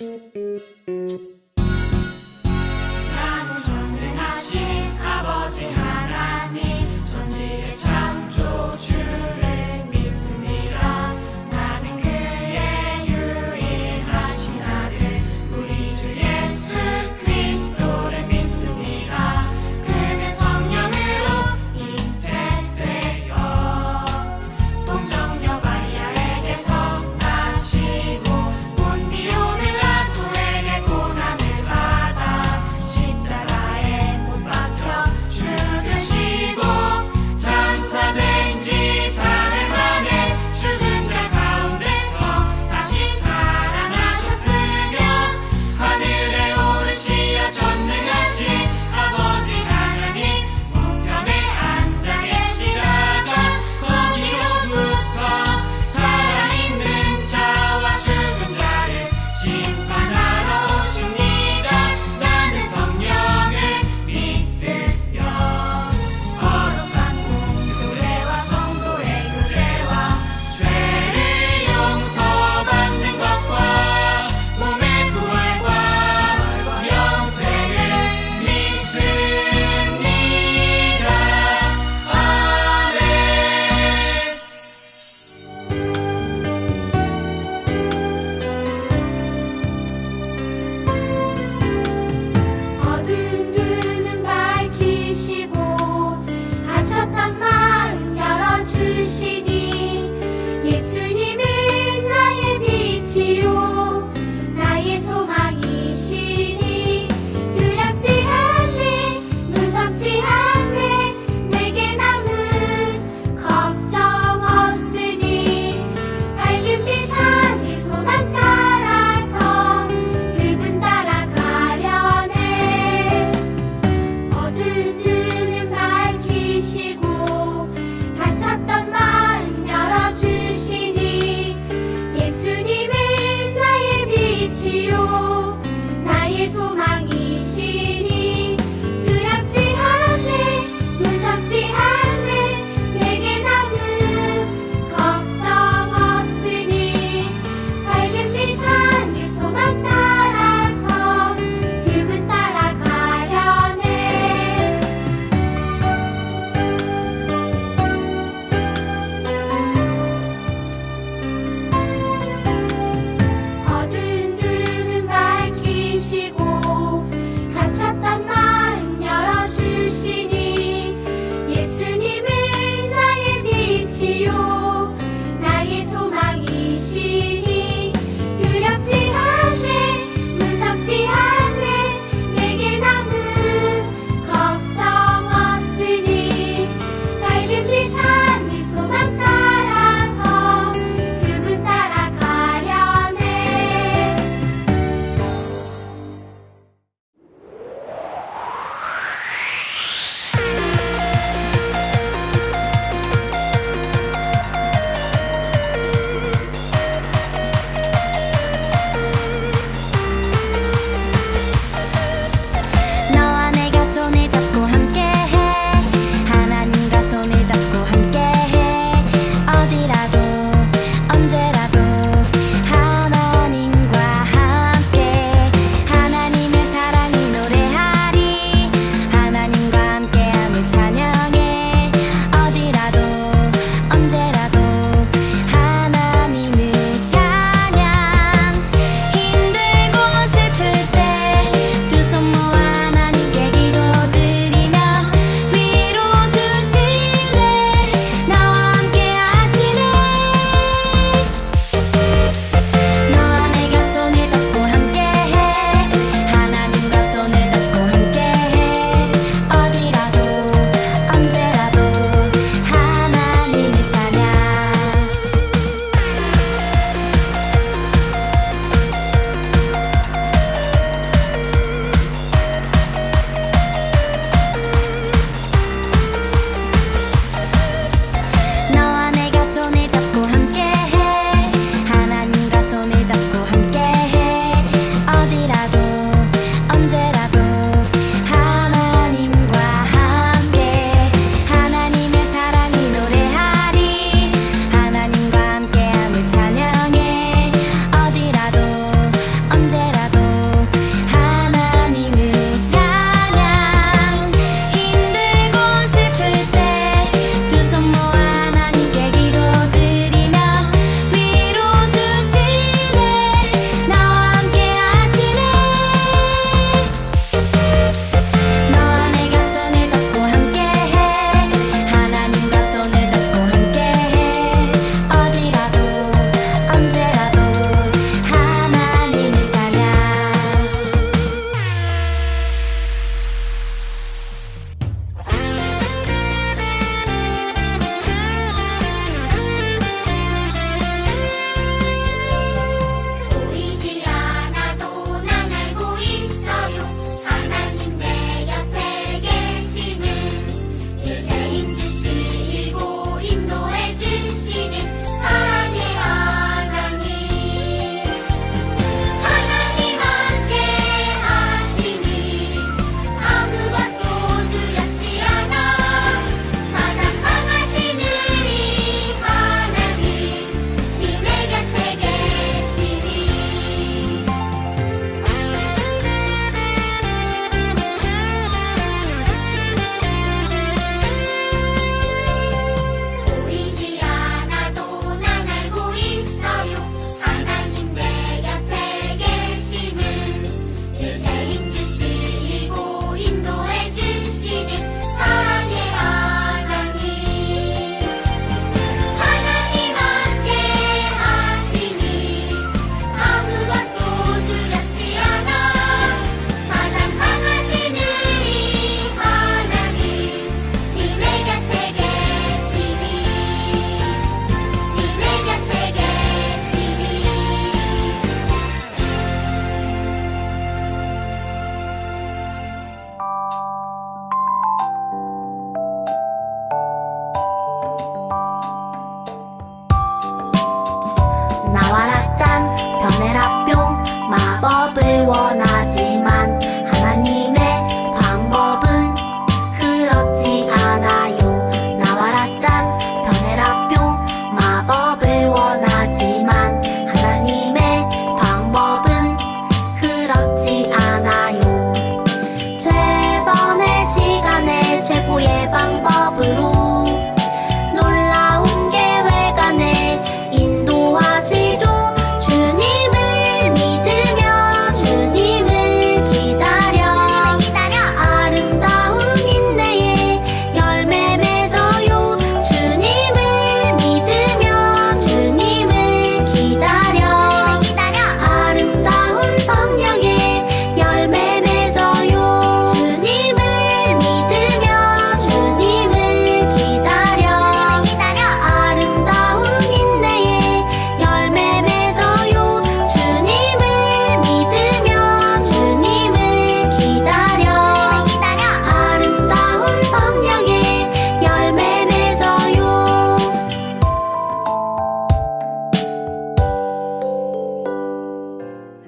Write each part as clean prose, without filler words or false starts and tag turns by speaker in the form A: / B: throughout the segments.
A: 나는 전능하신 아버지 하나님 전지의 창조주를 믿습니다. 나는 그의 유일하신 아들 우리 주 예수 그리스도를 믿습니다. 그는 성령으로 잉태되어 동정녀 마리아에게서 나시고 본디오 빌라도에게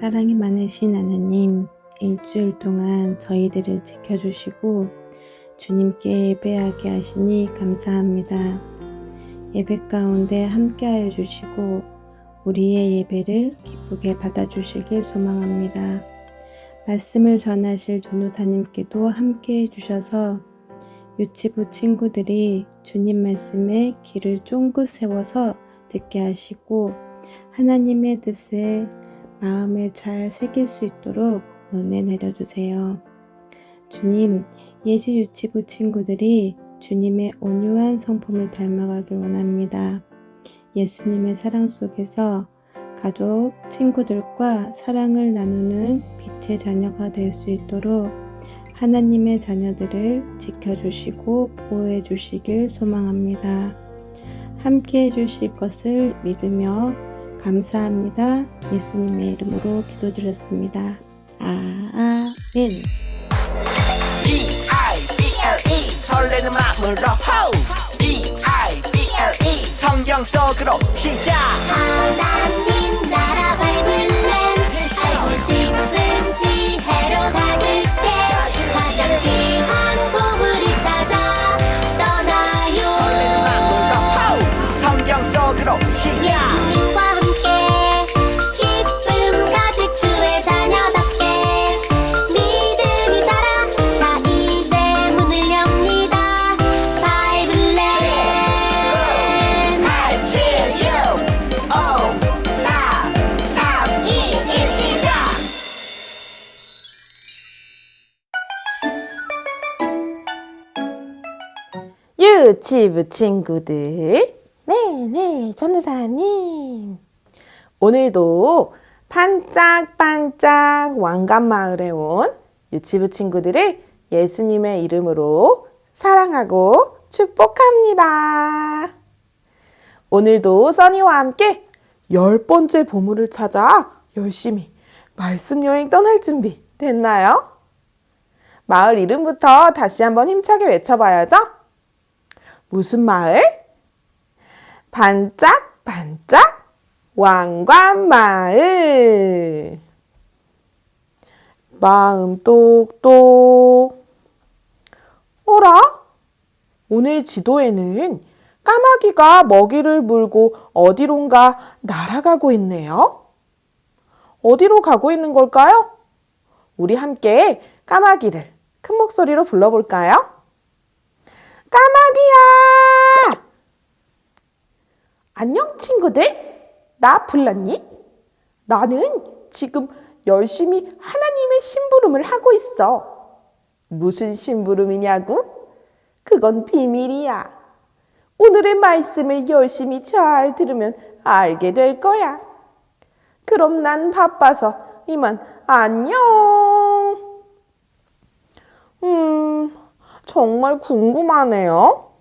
B: 사랑이 많으신 하나님, 일주일 동안 저희들을 지켜주시고 주님께 예배하게 하시니 감사합니다. 예배 가운데 함께하여 주시고 우리의 예배를 기쁘게 받아주시길 소망합니다. 말씀을 전하실 전도사님께도 함께해 주셔서 유치부 친구들이 주님 말씀에 귀를 쫑긋 세워서 듣게 하시고 하나님의 뜻을 마음에 잘 새길 수 있도록 은혜 내려주세요. 주님, 예주 유치부 친구들이 주님의 온유한 성품을 닮아가길 원합니다. 예수님의 사랑 속에서 가족, 친구들과 사랑을 나누는 빛의 자녀가 될 수 있도록 하나님의 자녀들을 지켜주시고 보호해 주시길 소망합니다. 함께 해주실 것을 믿으며 감사합니다. 예수님의 이름으로 기도드렸습니다. 아멘.
C: B-I-B-L-E 설레는 마음으로 B-I-B-L-E 성경 속으로 시작.
A: 하나님 나라 바이블은 알고 싶은 지혜로 가득해 가장 귀한 보물을 찾아 떠나요.
C: 설레는 마음으로 성경 속으로 시작.
A: 예수님과 함께 기쁨 가득 주의 자녀답게 믿음이 자라. 자 이제 문을 엽니다. 바이블랜
C: 8, 7, 6, 5, 4, 3, 2, 1 시작.
D: 유치부 친구들, 네, 전도사님. 오늘도 반짝반짝 왕관마을에 온 유치부 친구들을 예수님의 이름으로 사랑하고 축복합니다. 오늘도 써니와 함께 10번째 보물을 찾아 열심히 말씀 여행 떠날 준비 됐나요? 마을 이름부터 다시 한번 힘차게 외쳐봐야죠. 무슨 마을? 반짝반짝 왕관마을. 마음 똑똑. 어라? 오늘 지도에는 까마귀가 먹이를 물고 어디론가 날아가고 있네요. 어디로 가고 있는 걸까요? 우리 함께 까마귀를 큰 목소리로 불러볼까요? 까마귀야! 안녕 친구들, 나 불렀니? 나는 지금 열심히 하나님의 심부름을 하고 있어. 무슨 심부름이냐고? 그건 비밀이야. 오늘의 말씀을 열심히 잘 들으면 알게 될 거야. 그럼 난 바빠서 이만 안녕. 정말 궁금하네요.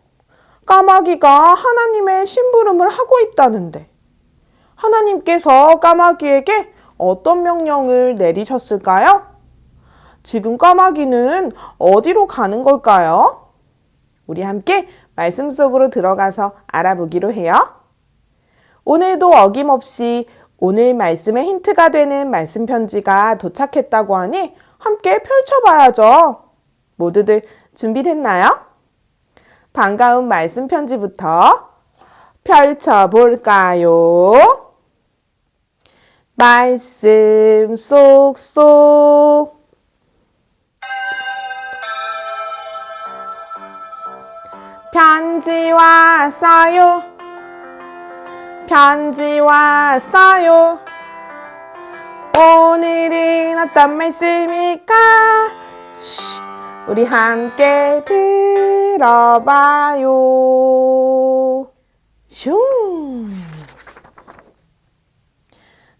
D: 까마귀가 하나님의 심부름을 하고 있다는데 하나님께서 까마귀에게 어떤 명령을 내리셨을까요? 지금 까마귀는 어디로 가는 걸까요? 우리 함께 말씀 속으로 들어가서 알아보기로 해요. 오늘도 어김없이 오늘 말씀의 힌트가 되는 말씀 편지가 도착했다고 하니 함께 펼쳐봐야죠. 모두들 준비됐나요? 반가운 말씀 편지부터 펼쳐볼까요? 말씀 쏙쏙. 편지 왔어요. 편지 왔어요. 오늘은 어떤 말씀일까? 우리 함께 들어봐요. 슝!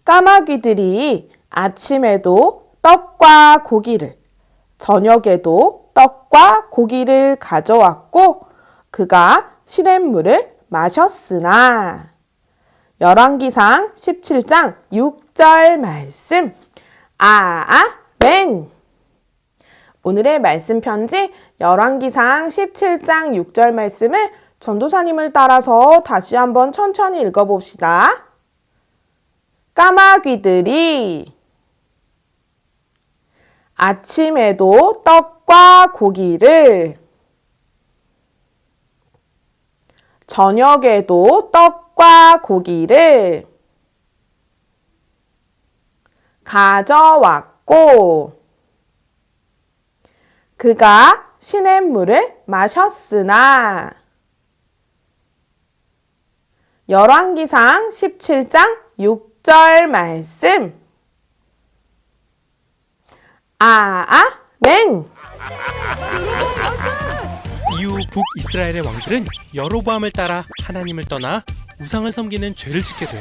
D: 까마귀들이 아침에도 떡과 고기를, 저녁에도 떡과 고기를 가져왔고 그가 시냇물을 마셨으나 열왕기상 17장 6절 말씀 아멘. 오늘의 말씀 편지 열왕기상 17장 6절 말씀을 전도사님을 따라서 다시 한번 천천히 읽어봅시다. 까마귀들이 아침에도 떡과 고기를, 저녁에도 떡과 고기를 가져왔고, 그가 시냇물을 마셨으나. 열왕기상 17장 6절 말씀. 아멘.
E: 이후 북이스라엘의 왕들은 여로보암을 따라 하나님을 떠나 우상을 섬기는 죄를 짓게 돼.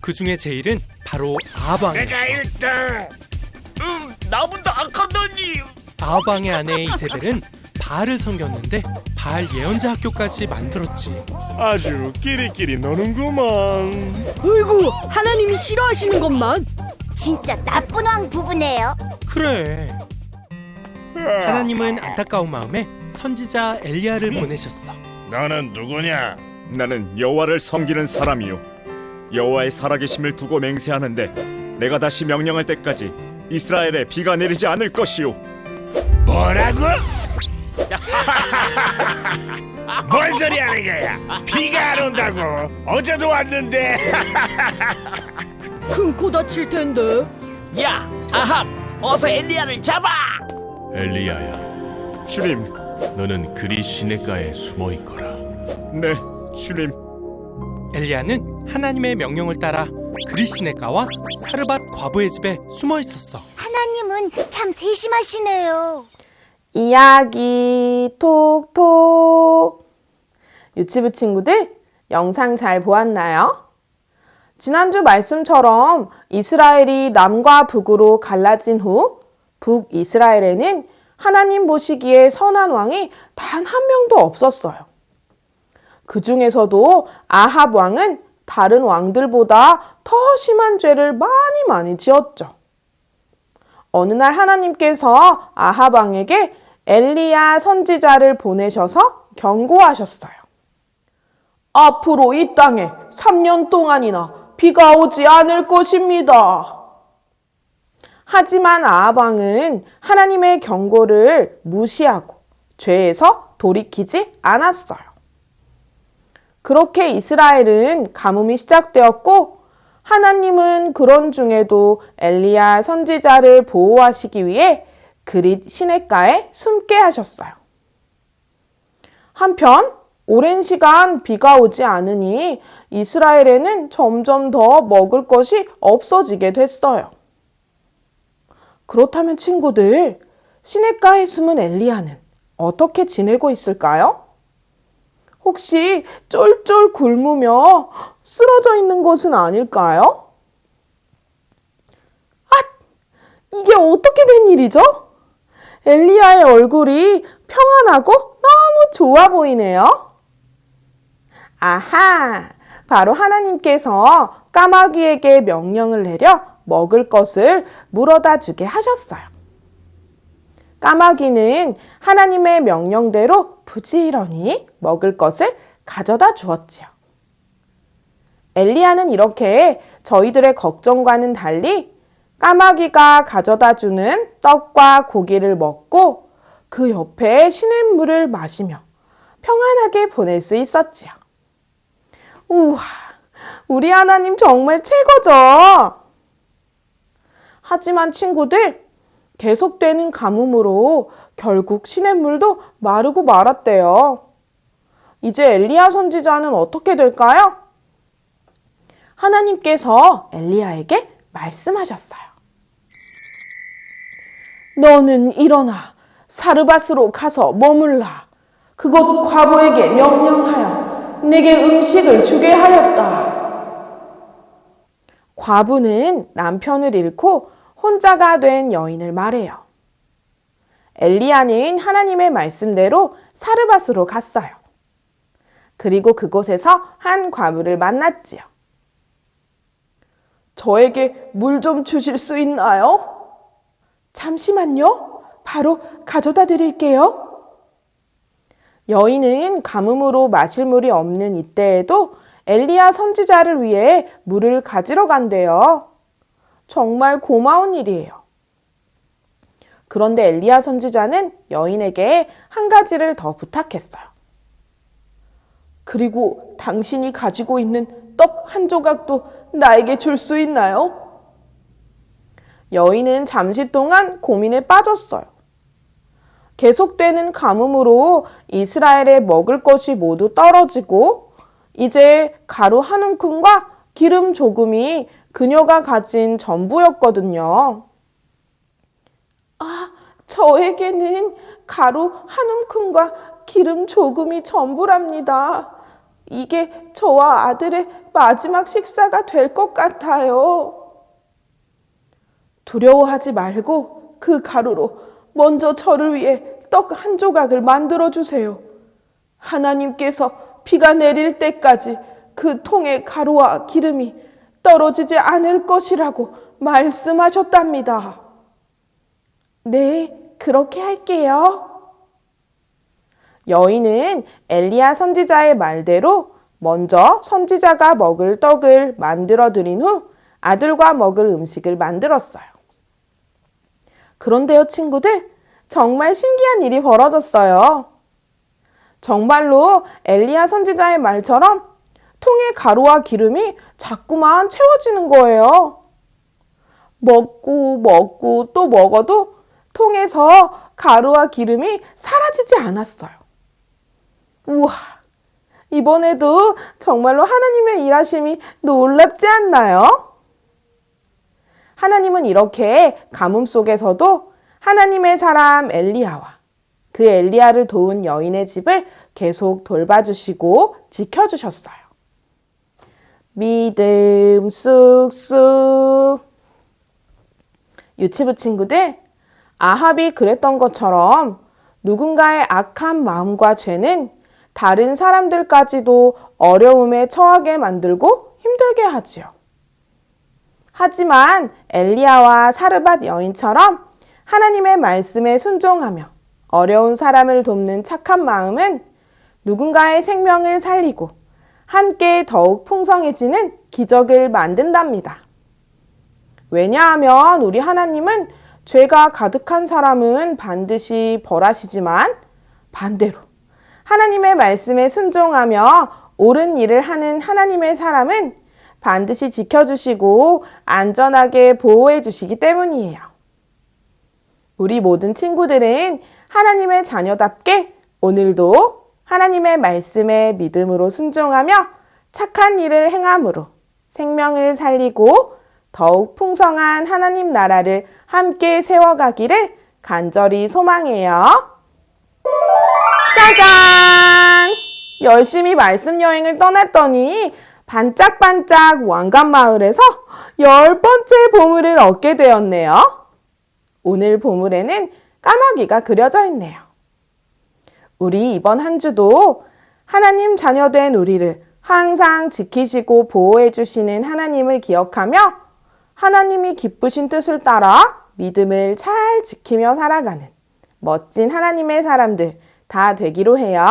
E: 그 중에 제일은 바로 아합 왕이었어.
F: 내가 1등. 나보다 악하다니.
E: 아합 왕의 아내 이세벨은 바알을 섬겼는데 바알 예언자 학교까지 만들었지.
F: 아주 끼리끼리 노는구만.
G: 어이구, 하나님이 싫어하시는 것만.
C: 진짜 나쁜 왕 부부네요.
E: 그래. 하나님은 안타까운 마음에 선지자 엘리야를 보내셨어.
F: 너는 누구냐?
H: 나는 여호와를 섬기는 사람이요 여호와의 살아계심을 두고 맹세하는데 내가 다시 명령할 때까지 이스라엘에 비가 내리지 않을 것이요.
F: 뭐라고? 뭔 소리 하는 거야? 비가 안 온다고? 어제도 왔는데.
G: 큰 코 다칠 텐데.
I: 야, 아합, 어서 엘리야를 잡아!
J: 엘리야야,
H: 주님,
J: 너는 그리 시냇가에 숨어 있거라.
H: 네, 주님.
E: 엘리야는 하나님의 명령을 따라 그리시네가와 사르밧 과부의 집에 숨어 있었어.
C: 하나님은 참 세심하시네요.
D: 이야기 톡톡. 유치부 친구들, 영상 잘 보았나요? 지난주 말씀처럼 이스라엘이 남과 북으로 갈라진 후 북이스라엘에는 하나님 보시기에 선한 왕이 단 한 명도 없었어요. 그 중에서도 아합 왕은 다른 왕들보다 더 심한 죄를 많이 지었죠. 어느 날 하나님께서 아합 왕에게 엘리야 선지자를 보내셔서 경고하셨어요. 앞으로 이 땅에 3년 동안이나 비가 오지 않을 것입니다. 하지만 아합 왕은 하나님의 경고를 무시하고 죄에서 돌이키지 않았어요. 그렇게 이스라엘은 가뭄이 시작되었고 하나님은 그런 중에도 엘리야 선지자를 보호하시기 위해 그릿 시냇가에 숨게 하셨어요. 한편 오랜 시간 비가 오지 않으니 이스라엘에는 점점 더 먹을 것이 없어지게 됐어요. 그렇다면 친구들, 시냇가에 숨은 엘리야는 어떻게 지내고 있을까요? 혹시 쫄쫄 굶으며 쓰러져 있는 것은 아닐까요? 아! 이게 어떻게 된 일이죠? 엘리야의 얼굴이 평안하고 너무 좋아 보이네요. 아하! 바로 하나님께서 까마귀에게 명령을 내려 먹을 것을 물어다 주게 하셨어요. 까마귀는 하나님의 명령대로 부지런히 먹을 것을 가져다 주었지요. 엘리야는 이렇게 저희들의 걱정과는 달리 까마귀가 가져다 주는 떡과 고기를 먹고 그 옆에 시냇물을 마시며 평안하게 보낼 수 있었지요. 우와, 우리 하나님 정말 최고죠. 하지만 친구들, 계속되는 가뭄으로 결국 시냇물도 마르고 말았대요. 이제 엘리야 선지자는 어떻게 될까요? 하나님께서 엘리야에게 말씀하셨어요. 너는 일어나 사르밧으로 가서 머물라. 그곳 과부에게 명령하여 내게 음식을 주게 하였다. 과부는 남편을 잃고 혼자가 된 여인을 말해요. 엘리야는 하나님의 말씀대로 사르밧으로 갔어요. 그리고 그곳에서 한 과부를 만났지요. 저에게 물 좀 주실 수 있나요? 잠시만요. 바로 가져다 드릴게요. 여인은 가뭄으로 마실 물이 없는 이때에도 엘리야 선지자를 위해 물을 가지러 간대요. 정말 고마운 일이에요. 그런데 엘리야 선지자는 여인에게 한 가지를 더 부탁했어요. 그리고 당신이 가지고 있는 떡 한 조각도 나에게 줄 수 있나요? 여인은 잠시 동안 고민에 빠졌어요. 계속되는 가뭄으로 이스라엘에 먹을 것이 모두 떨어지고 이제 가루 한 움큼과 기름 조금이 그녀가 가진 전부였거든요. 아, 저에게는 가루 한 움큼과 기름 조금이 전부랍니다. 이게 저와 아들의 마지막 식사가 될 것 같아요. 두려워하지 말고 그 가루로 먼저 저를 위해 떡 한 조각을 만들어 주세요. 하나님께서 비가 내릴 때까지 그 통의 가루와 기름이 떨어지지 않을 것이라고 말씀하셨답니다. 네, 그렇게 할게요. 여인은 엘리야 선지자의 말대로 먼저 선지자가 먹을 떡을 만들어 드린 후 아들과 먹을 음식을 만들었어요. 그런데요, 친구들, 정말 신기한 일이 벌어졌어요. 정말로 엘리야 선지자의 말처럼 통의 가루와 기름이 자꾸만 채워지는 거예요. 먹고 또 먹어도 통에서 가루와 기름이 사라지지 않았어요. 우와, 이번에도 정말로 하나님의 일하심이 놀랍지 않나요? 하나님은 이렇게 가뭄 속에서도 하나님의 사람 엘리야와 그 엘리야를 도운 여인의 집을 계속 돌봐주시고 지켜주셨어요. 믿음 쑥쑥. 유치부 친구들, 아합이 그랬던 것처럼 누군가의 악한 마음과 죄는 다른 사람들까지도 어려움에 처하게 만들고 힘들게 하지요. 하지만 엘리야와 사르밧 여인처럼 하나님의 말씀에 순종하며 어려운 사람을 돕는 착한 마음은 누군가의 생명을 살리고 함께 더욱 풍성해지는 기적을 만든답니다. 왜냐하면 우리 하나님은 죄가 가득한 사람은 반드시 벌하시지만 반대로 하나님의 말씀에 순종하며 옳은 일을 하는 하나님의 사람은 반드시 지켜주시고 안전하게 보호해 주시기 때문이에요. 우리 모든 친구들은 하나님의 자녀답게 오늘도 하나님의 말씀에 믿음으로 순종하며 착한 일을 행함으로 생명을 살리고 더욱 풍성한 하나님 나라를 함께 세워가기를 간절히 소망해요. 짜잔! 열심히 말씀 여행을 떠났더니 반짝반짝 왕관마을에서 10번째 보물을 얻게 되었네요. 오늘 보물에는 까마귀가 그려져 있네요. 우리 이번 한 주도 하나님 자녀된 우리를 항상 지키시고 보호해 주시는 하나님을 기억하며 하나님이 기쁘신 뜻을 따라 믿음을 잘 지키며 살아가는 멋진 하나님의 사람들 다 되기로 해요.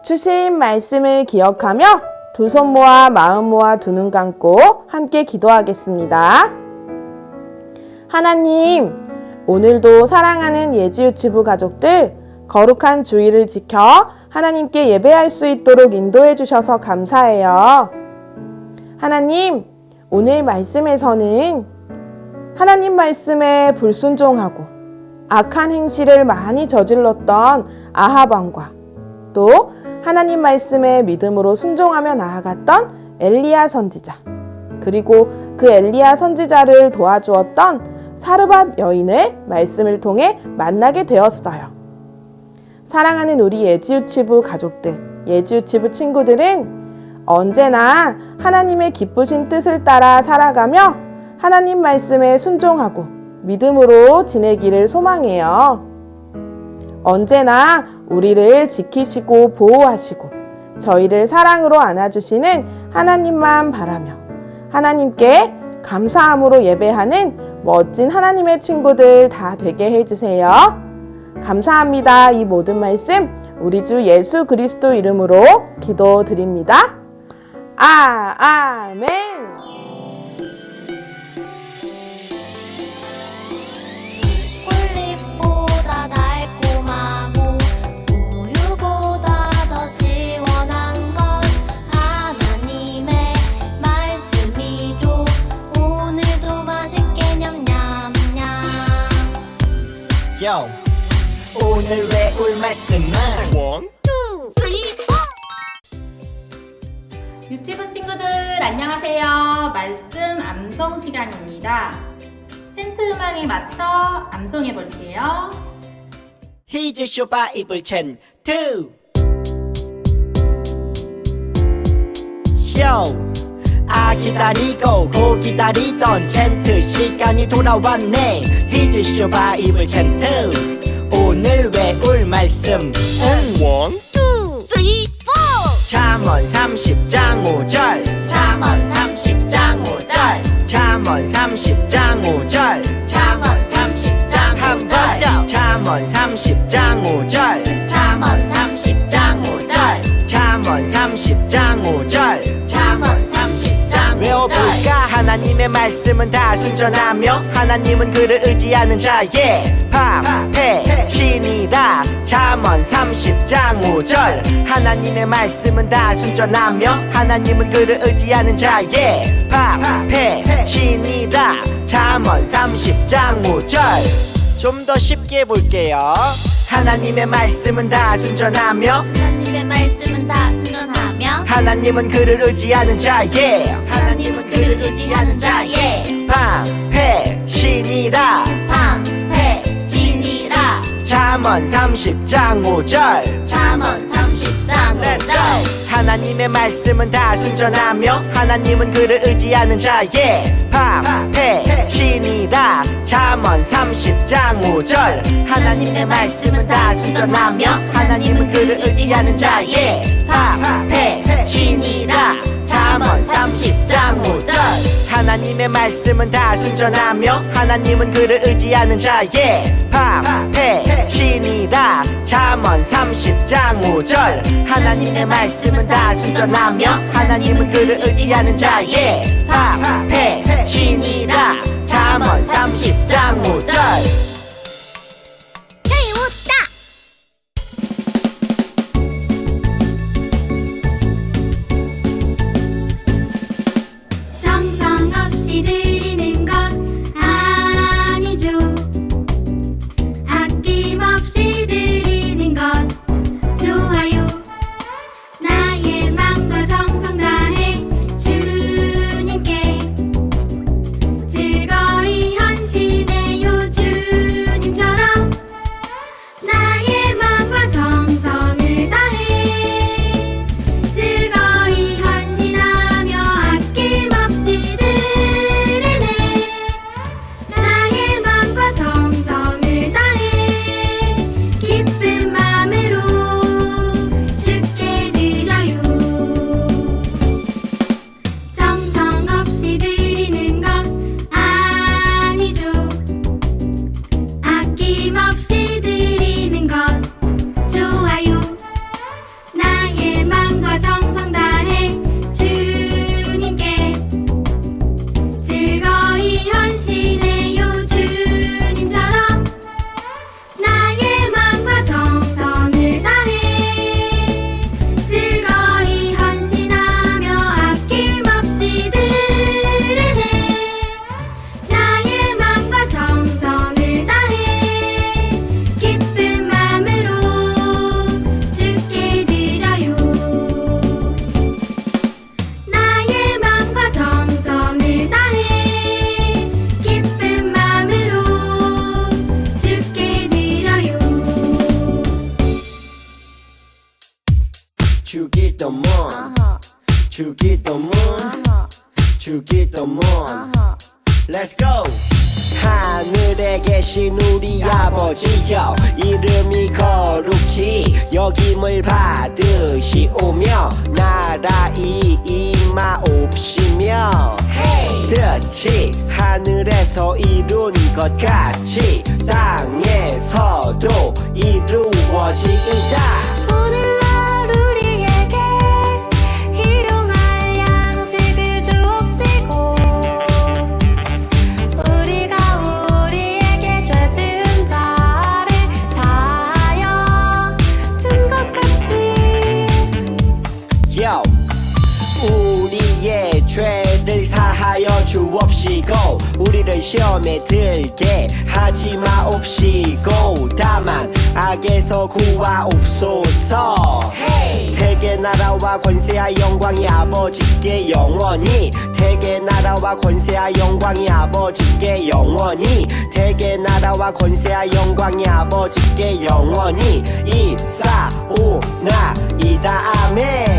D: 주신 말씀을 기억하며 두 손 모아 마음 모아 두 눈 감고 함께 기도하겠습니다. 하나님, 오늘도 사랑하는 예지유치부 가족들 거룩한 주일을 지켜 하나님께 예배할 수 있도록 인도해 주셔서 감사해요. 하나님, 오늘 말씀에서는 하나님 말씀에 불순종하고 악한 행실을 많이 저질렀던 아합 왕과 또 하나님 말씀에 믿음으로 순종하며 나아갔던 엘리야 선지자, 그리고 그 엘리야 선지자를 도와주었던 사르밧 여인을 말씀을 통해 만나게 되었어요. 사랑하는 우리 예지유치부 가족들, 예지유치부 친구들은 언제나 하나님의 기쁘신 뜻을 따라 살아가며 하나님 말씀에 순종하고 믿음으로 지내기를 소망해요. 언제나 우리를 지키시고 보호하시고 저희를 사랑으로 안아주시는 하나님만 바라며 하나님께 감사함으로 예배하는 멋진 하나님의 친구들 다 되게 해주세요. 감사합니다. 이 모든 말씀 우리 주 예수 그리스도 이름으로 기도드립니다. 아멘.
C: Yo, 오늘 외울 말씀은
H: 원
K: 유치부 친구들 안녕하세요. 말씀 암송 시간입니다. 챈트 음악에 맞춰 암송해 볼게요.
C: 히즈 쇼바 이블 챈트. Yo, 기다리고 고 기다리던 챈트 시간이 돌아왔네. 히즈 쇼바 이블 챈트. 오늘 외울 말씀은
H: 원
C: 잠언 30장 5절
A: 잠언 30장 5절
C: 잠언 30장 5절
A: 잠언 30장
C: 한 번 더 잠언 30장 5절
A: 잠언 30장 5절
C: 잠언 30장 5절
A: 잠언 30장
C: 외워볼까? 하나님의 말씀은 다 순전하며 하나님은 그를 의지하는 자의 방패신이다. 잠언 30장 5절 하나님의 말씀은 다 순전하며 하나님은 그를 의지하는 자의 방패신이다. 잠언 30장 5절 좀 더 쉽게 볼게요. 하나님의 말씀은 다 순전하며
A: 하나님의 말씀은 다 순전하며
C: 하나님은 그를 의지하는 자의
A: 하나님은 그를 의지하는 자의
C: 방패신이라
A: 방패신이라
C: 잠언 30장 5절
A: 잠언 30장 5절
C: 하나님의 말씀은 다 순전하며 하나님은 그를 의지하는 자의 방패신이라 잠언 30장 5절 하나님의 말씀은 다 순전하며 하나님은 그를 의지하는 자의 방패신이라 잠언 30장 5절 하나님의 말씀은 다 순전하며 하나님은 그를 의지하는 자의 방패신이라 잠언 30장 5절 하나님의 말씀은 다 순전하며 하나님은 그를 의지하는 자의 방패신이라 잠언 30장 5절
A: 웃다 정성 없이 드리는 것 아니죠. 아낌없이 드리는 것 좋아요. 나의 맘과 정성 다해 주님께 즐거이 헌신해요. 주님처럼 나의 맘과 정성을 다해 즐거이 헌신하며 아낌없이 드리네. 나의 맘과 정성을 다해 기쁜 마음으로 주께 드려요. 정성 없이 드리는 것 아니죠. 아낌없이 드리는 것 좋아요. 나의 맘과 정성 다해 주님께 즐거이 헌신해요. 주님처럼 나의 맘과 정성을 다해 즐거이 헌신하며 아낌없이 드리네. 나의 맘과 정성을 다해 기쁜 마음으로 주께 드려요. 나의 맘과 정성을 다해 기쁜 마음으로 주께 드려요.
C: 주기도문 주기도문 주기도문 Let's go! 하늘에 계신 우리 아버지여 이름이 거룩히 여김을 받으시오며 나라이 임하옵시며 뜻이 하늘에서 이룬 것 같이 땅에서도 이루어지이다.
A: 오늘날 우리에게 일용할 양식을 주옵시고 우리가 우리에게 죄 지은 자를 사하여 준 것 같이
C: Yo, 우리의 죄를 사하여 하여 주옵시고 우리를 시험에 들게 하지 마옵시고 다만 악에서 구하옵소서. 대개 나라와 권세와 영광이 아버지께 영원히 대개 나라와 권세와 영광이 아버지께 영원히 대개 나라와 권세와 영광이 아버지께 영원히 이사오나이다. 아멘.